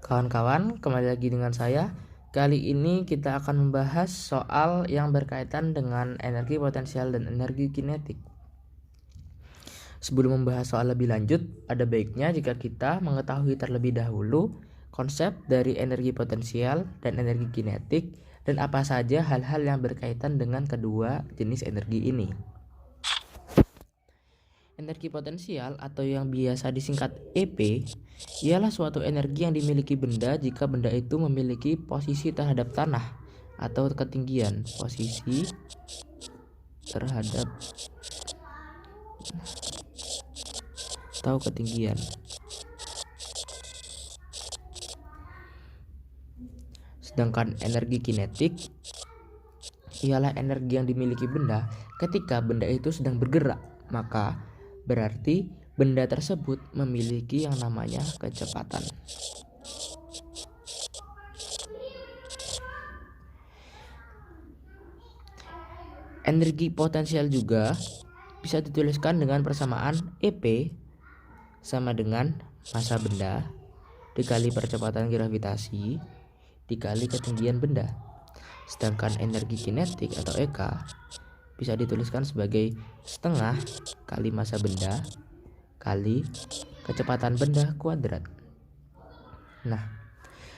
Kawan-kawan, kembali lagi dengan saya. Kali ini kita akan membahas soal yang berkaitan dengan energi potensial dan energi kinetik. Sebelum membahas soal lebih lanjut, ada baiknya jika kita mengetahui terlebih dahulu konsep dari energi potensial dan energi kinetik dan apa saja hal-hal yang berkaitan dengan kedua jenis energi ini. Energi potensial atau yang biasa disingkat EP ialah suatu energi yang dimiliki benda jika benda itu memiliki posisi terhadap tanah atau ketinggian posisi terhadap atau ketinggian. Sedangkan energi kinetik ialah energi yang dimiliki benda ketika benda itu sedang bergerak, maka berarti benda tersebut memiliki yang namanya kecepatan. Energi potensial juga bisa dituliskan dengan persamaan EP sama dengan massa benda dikali percepatan gravitasi dikali ketinggian benda. Sedangkan energi kinetik atau EK bisa dituliskan sebagai setengah kali massa benda kali kecepatan benda kuadrat. Nah,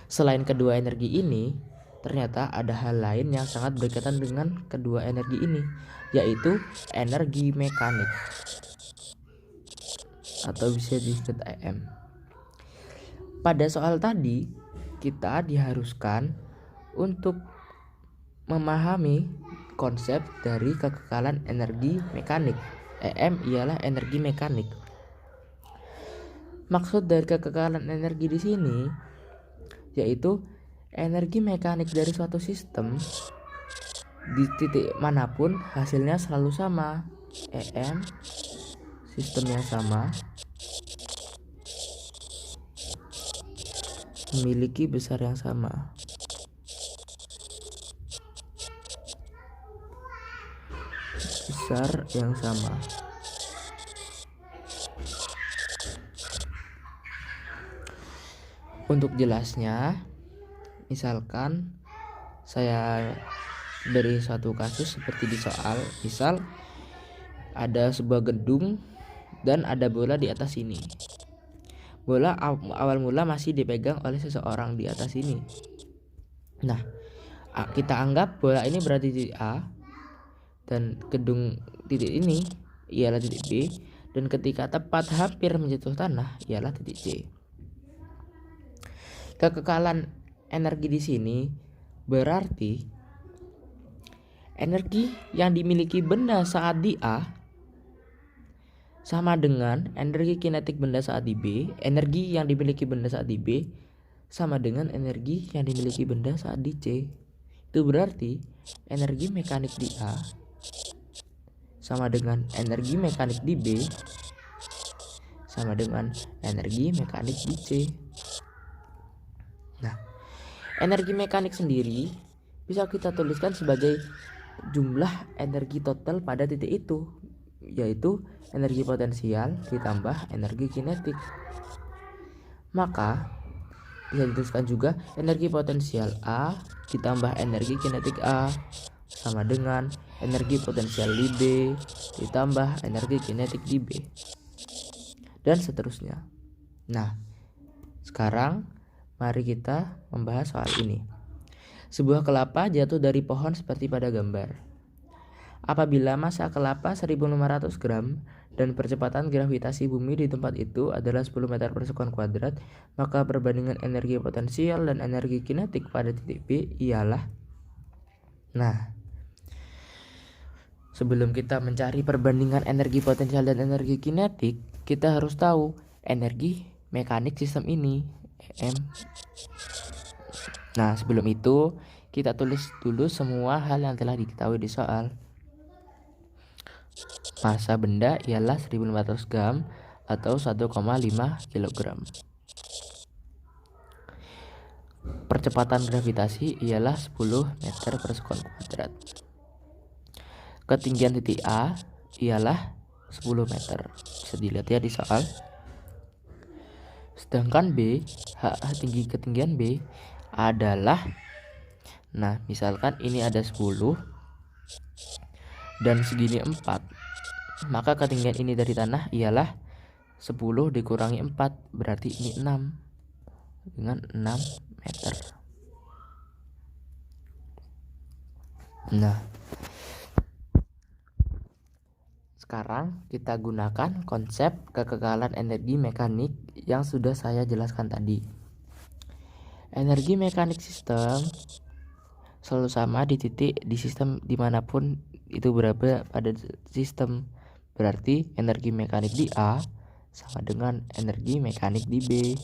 selain kedua energi ini, ternyata ada hal lain yang sangat berkaitan dengan kedua energi ini, yaitu energi mekanik atau bisa disebut EM. Pada soal tadi, kita diharuskan untuk memahami konsep dari kekekalan energi mekanik. EM ialah energi mekanik. Maksud dari kekekalan energi di sini yaitu energi mekanik dari suatu sistem di titik manapun hasilnya selalu sama. EM sistem yang sama memiliki besar yang sama. Besar yang sama. Untuk jelasnya, misalkan saya beri suatu kasus seperti di soal. Misal ada sebuah gedung dan ada bola di atas ini. Bola awal mula masih dipegang oleh seseorang di atas ini. Nah, kita anggap bola ini berada di titik A dan gedung titik ini ialah titik B, dan ketika tepat hampir menyentuh tanah ialah titik C. Kekekalan energi di sini berarti energi yang dimiliki benda saat di A sama dengan energi kinetik benda saat di B. Energi yang dimiliki benda saat di B sama dengan energi yang dimiliki benda saat di C. Itu berarti energi mekanik di A sama dengan energi mekanik di B sama dengan energi mekanik di C. Nah, energi mekanik sendiri bisa kita tuliskan sebagai jumlah energi total pada titik itu, yaitu energi potensial ditambah energi kinetik. Maka bisa dituliskan juga energi potensial A ditambah energi kinetik A sama dengan energi potensial di B ditambah energi kinetik di B, dan seterusnya. Nah, sekarang mari kita membahas soal ini. Sebuah kelapa jatuh dari pohon seperti pada gambar. Apabila massa kelapa 1500 gram dan percepatan gravitasi bumi di tempat itu adalah 10 meter per sekon kuadrat, maka perbandingan energi potensial dan energi kinetik pada titik B ialah. Nah, sebelum kita mencari perbandingan energi potensial dan energi kinetik, kita harus tahu energi mekanik sistem ini, EM. Nah, sebelum itu kita tulis dulu semua hal yang telah diketahui di soal. Massa benda ialah 1500 gram atau 1,5 kg. Percepatan gravitasi ialah 10 meter per sekon kuadrat. Ketinggian titik A ialah 10 meter. Bisa dilihat ya di soal. Sedangkan B ketinggian B adalah, nah misalkan ini ada 10 dan segini 4, maka ketinggian ini dari tanah ialah 10 dikurangi 4, berarti ini 6 dengan 6 meter. Nah, sekarang kita gunakan konsep kekekalan energi mekanik yang sudah saya jelaskan tadi. Energi mekanik sistem selalu sama di titik di sistem dimanapun itu berada pada sistem. Berarti energi mekanik di A sama dengan energi mekanik di B.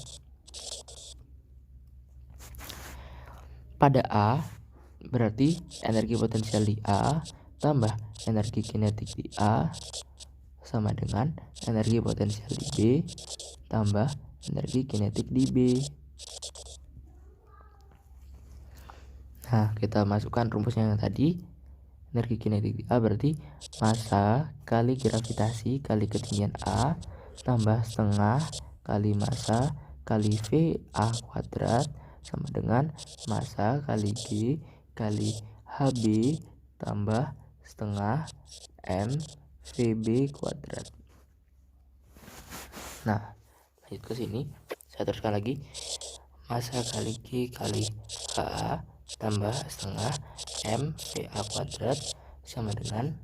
Pada A berarti energi potensial di A tambah energi kinetik di A sama dengan energi potensial di B tambah energi kinetik di B. Nah, kita masukkan rumusnya yang tadi. Energi kinetik di A berarti massa kali gravitasi kali ketinggian A tambah setengah kali massa kali VA kuadrat sama dengan massa kali G kali HB tambah setengah M VB kuadrat. Nah, lanjut ke sini. Saya teruskan lagi. Massa kali G kali HA tambah setengah M VA kuadrat sama dengan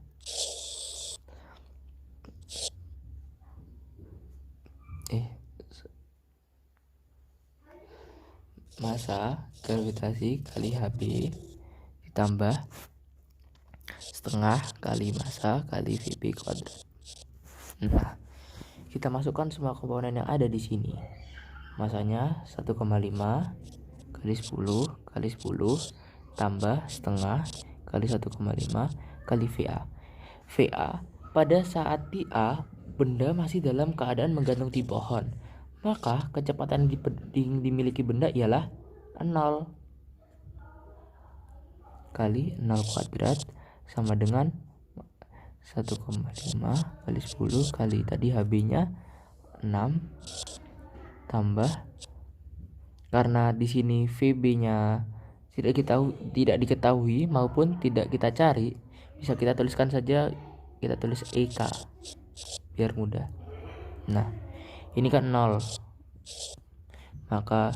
massa gravitasi kali HB ditambah setengah kali massa kali VB kuadrat. Nah, kita masukkan semua komponen yang ada di sini. Massanya 1,5 kali 10 kali 10 tambah setengah kali 1,5 kali VA. VA pada saat di A benda masih dalam keadaan menggantung di pohon, maka kecepatan yang dimiliki benda ialah 0 kali 0 kuadrat sama dengan 1,5 kali 10 kali tadi HB nya 6 tambah, karena di sini VB nya tidak diketahui maupun tidak kita cari, bisa kita tuliskan saja, kita tulis EK biar mudah. Nah, ini kan 0, maka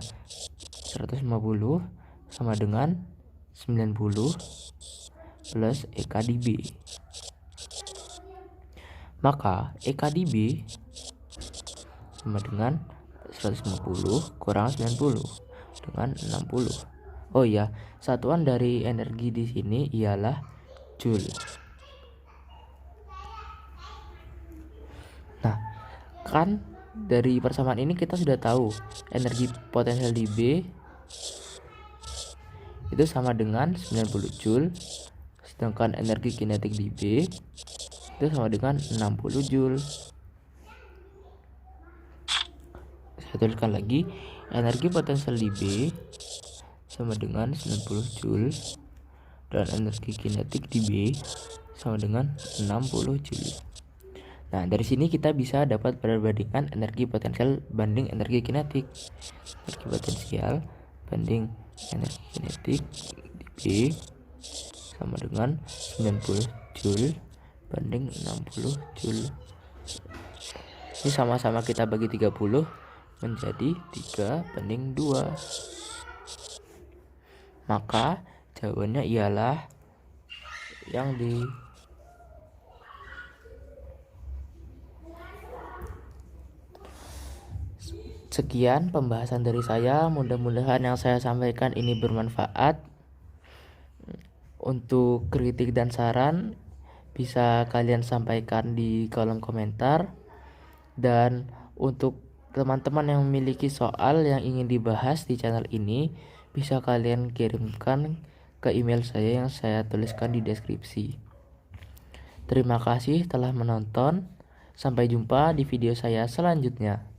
150 sama dengan 90 plus EK di B. Maka EK di B sama dengan 150 kurang 90 dengan 60. Oh ya, satuan dari energi di sini ialah joule. Nah, kan dari persamaan ini kita sudah tahu energi potensial di B itu sama dengan 90 joule, sedangkan energi kinetik di B itu sama dengan 60 joule. Saya tuliskan lagi, energi potensial di B sama dengan 90 joule dan energi kinetik di B sama dengan 60 joule. Nah, dari sini kita bisa dapat perbandingan energi potensial banding energi kinetik. Energi potensial banding energi kinetik di B sama dengan 90 joule banding 60 joule. Ini sama-sama kita bagi 30 menjadi 3/2. Maka jawabannya ialah yang di Sekian pembahasan dari saya, mudah-mudahan yang saya sampaikan ini bermanfaat. Untuk kritik dan saran bisa kalian sampaikan di kolom komentar, dan untuk teman-teman yang memiliki soal yang ingin dibahas di channel ini bisa kalian kirimkan ke email saya yang saya tuliskan di deskripsi. Terima kasih telah menonton. Sampai jumpa di video saya selanjutnya.